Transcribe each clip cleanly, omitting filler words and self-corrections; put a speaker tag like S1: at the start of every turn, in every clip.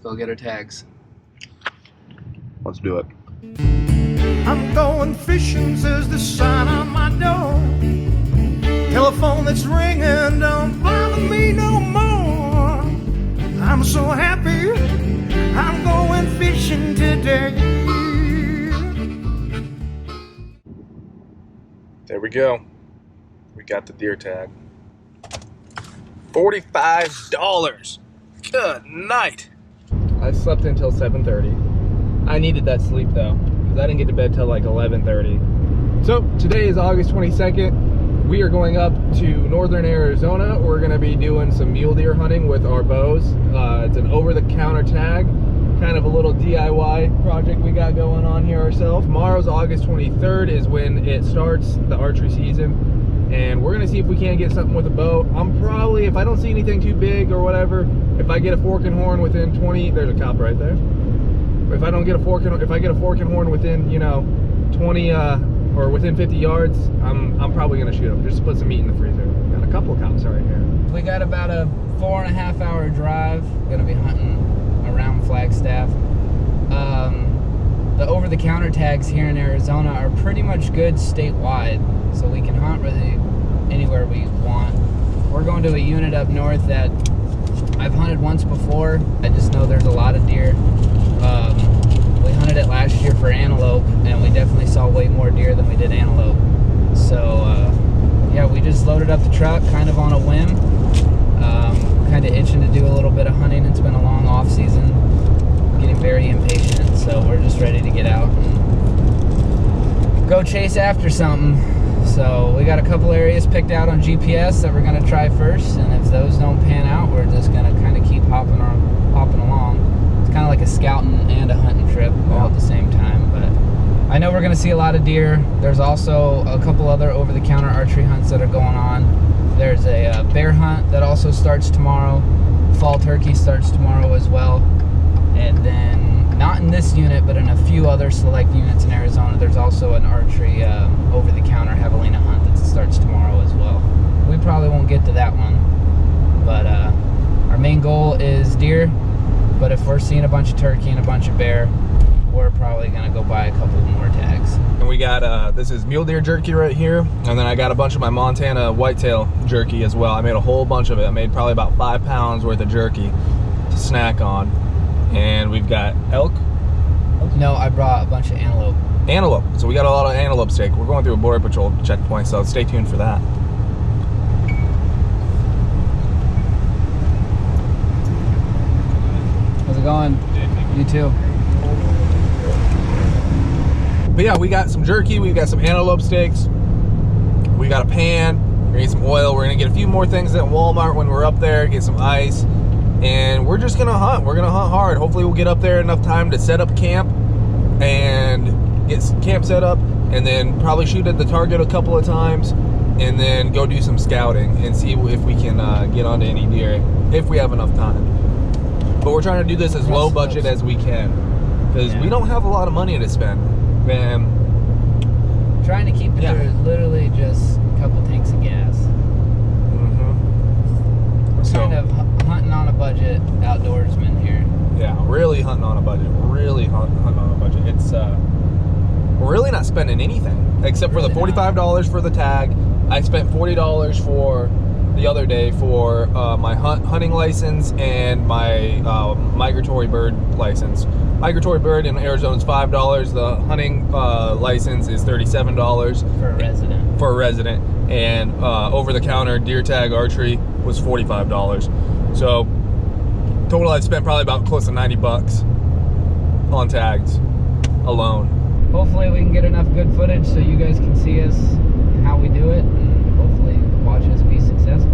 S1: go get our tags.
S2: Let's do it.
S3: I'm going fishing, says the sign on my door. Telephone that's ringing don't bother me no more. I'm so happy, I'm going fishing today.
S2: There we go. We got the deer tag. $45. Good night. I slept until 7:30. I needed that sleep though, because I didn't get to bed till like 11:30. So today is August 22nd. We are going up to northern Arizona. We're going to be doing some mule deer hunting with our bows. It's an over-the-counter tag, kind of a little DIY project we got going on here ourselves. Tomorrow's August 23rd is when it starts, the archery season. And we're going to see if we can't get something with a bow. I'm probably, if I don't see anything too big or whatever, if I get a fork and horn within 20, there's a cop right there. If I don't get a fork and, if I get a fork and horn within, you know, 20 or within 50 yards, I'm probably gonna shoot them just to put some meat in the freezer. Got a couple of cops right here.
S1: We got about a 4.5 hour drive. Gonna be hunting around Flagstaff. The over-the-counter tags here in Arizona are pretty much good statewide, so we can hunt really anywhere we want. We're going to a unit up north that I've hunted once before. I just know there's a lot of deer. We hunted it last year for antelope, and we definitely saw way more deer than we did antelope. So yeah, we just loaded up the truck kind of on a whim. Kind of itching to do a little bit of hunting. It's been a long off season, getting very impatient, so we're just ready to get out and go chase after something. So we got a couple areas picked out on GPS that we're gonna try first, and if those don't pan out, we're just gonna kind of keep hopping along. It's kind of like a scouting and a hunting trip all at the same time, but I know we're gonna see a lot of deer. There's also a couple other over-the-counter archery hunts that are going on. There's a bear hunt that also starts tomorrow. Fall turkey starts tomorrow as well. And then, not in this unit, but in a few other select units in Arizona, there's also an archery over-the-counter javelina hunt that starts tomorrow as well. We probably won't get to that one, but our main goal is deer. But if we're seeing a bunch of turkey and a bunch of bear, we're probably gonna go buy a couple more tags.
S2: And we got, this is mule deer jerky right here. And then I got a bunch of my Montana whitetail jerky as well. I made a whole bunch of it. I made probably about 5 pounds worth of jerky to snack on. And we've got elk.
S1: No, I brought a bunch of antelope.
S2: Antelope. So we got a lot of antelope steak. We're going through a border patrol checkpoint, so stay tuned for that.
S1: How's it going? You too.
S2: But yeah, we got some jerky, we got some antelope steaks, we got a pan, we're gonna get some oil, we're gonna get a few more things at Walmart when we're up there, get some ice, and we're just gonna hunt. We're gonna hunt hard. Hopefully we'll get up there enough time to set up camp and get camp set up, and then probably shoot at the target a couple of times, and then go do some scouting and see if we can get onto any deer, if we have enough time. But we're trying to do this as low budget as we can, because we don't have a lot of money to spend. Man,
S1: trying to keep it to literally just a couple tanks of gas. We're kind of hunting on a budget, outdoorsman here.
S2: Yeah, really hunting on a budget. Really hunting on a budget. It's we're really not spending anything except for the $45 for the tag. I spent $40 for the other day for my hunting license and my migratory bird license. Migratory bird in Arizona is $5. The hunting license is $37
S1: for a resident.
S2: For a resident, and over-the-counter deer tag archery was $45. So total, I spent probably about close to 90 bucks on tags alone.
S1: Hopefully we can get enough good footage so you guys can see us how we do it, and hopefully watch us be successful.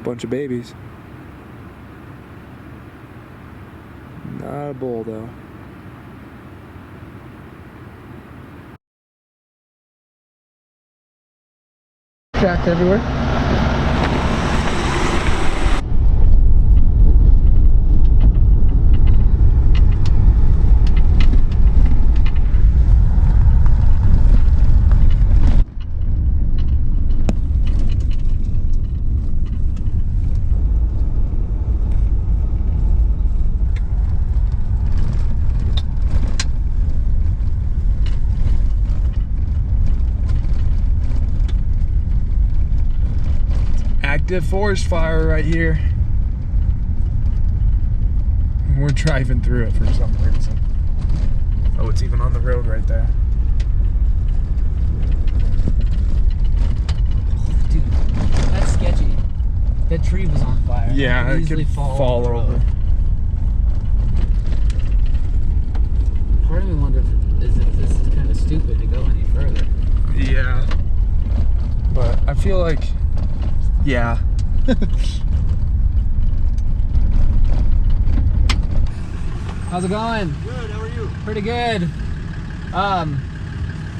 S2: bunch of babies. Not a bull though. Tracks everywhere. Active forest fire right here. And we're driving through it for some reason. Oh, it's even on the road right there.
S1: Dude, that's sketchy. That tree was on fire.
S2: Yeah, it could fall over.
S1: Part of me wonders if this is kind of stupid to go any further.
S2: Yeah. But I feel like, yeah.
S1: How's it going?
S3: Good, how are you?
S1: Pretty good.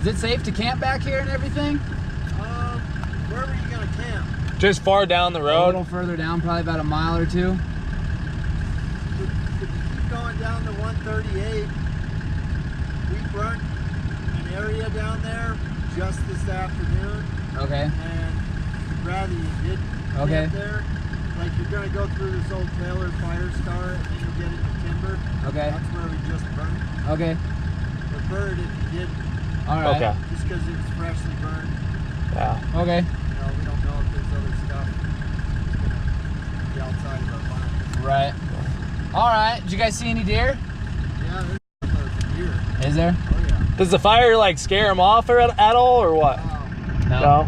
S1: Is it safe to camp back here and everything?
S3: Where were you gonna camp?
S2: Just far down the
S1: A
S2: road.
S1: little further down, probably about a mile or two.
S3: If you keep going down to 138, we burnt an area down there just this afternoon.
S1: Okay.
S3: And rather you did
S1: Okay.
S3: camp there, like you're gonna go through this old trailer fire star and then you'll get into timber.
S1: Okay.
S3: That's where we just burned.
S1: Okay.
S3: Preferred if you did,
S1: All right.
S2: Okay.
S3: just because it was freshly burned.
S2: Yeah.
S1: Okay.
S3: You know, we don't know if there's other stuff that's gonna be outside of our lines.
S1: Right. All right. Did you guys see any deer?
S3: Yeah, there's a deer.
S1: Is there?
S3: Oh yeah.
S2: Does the fire like scare them off or at all or what?
S1: No.
S2: No.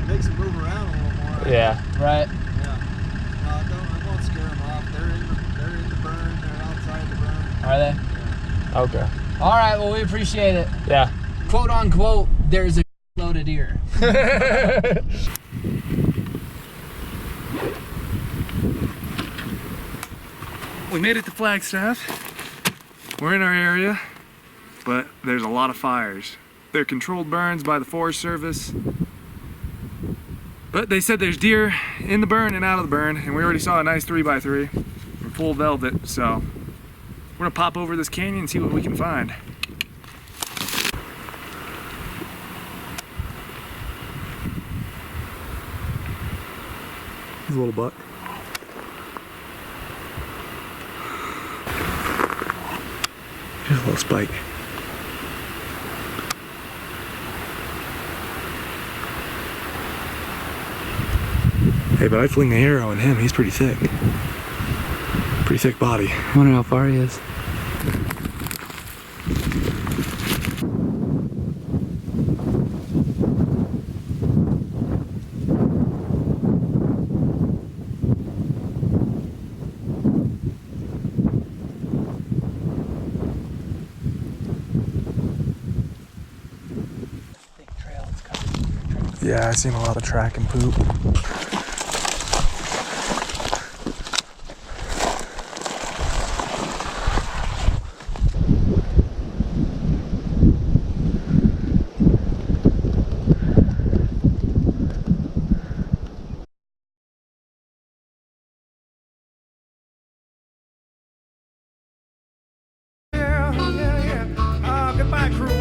S3: Makes them move around a little more.
S2: Yeah.
S1: Right.
S3: Yeah. No, I won't scare them off. They're in the burn. They're outside the burn.
S1: Are they?
S3: Yeah.
S2: Okay.
S1: All right. Well, we appreciate it.
S2: Yeah.
S1: Quote unquote, there's a load of deer.
S2: We made it to Flagstaff. We're in our area, but there's a lot of fires. They're controlled burns by the Forest Service. But they said there's deer in the burn and out of the burn, and we already saw a nice 3x3 in full velvet, so we're gonna pop over this canyon and see what we can find. Here's a little buck. Here's a little spike. Hey, but I fling the arrow at him. He's pretty thick. Pretty thick body.
S1: I wonder how far he is.
S2: Yeah, I've seen a lot of track and poop.
S3: Yeah. Goodbye, crew.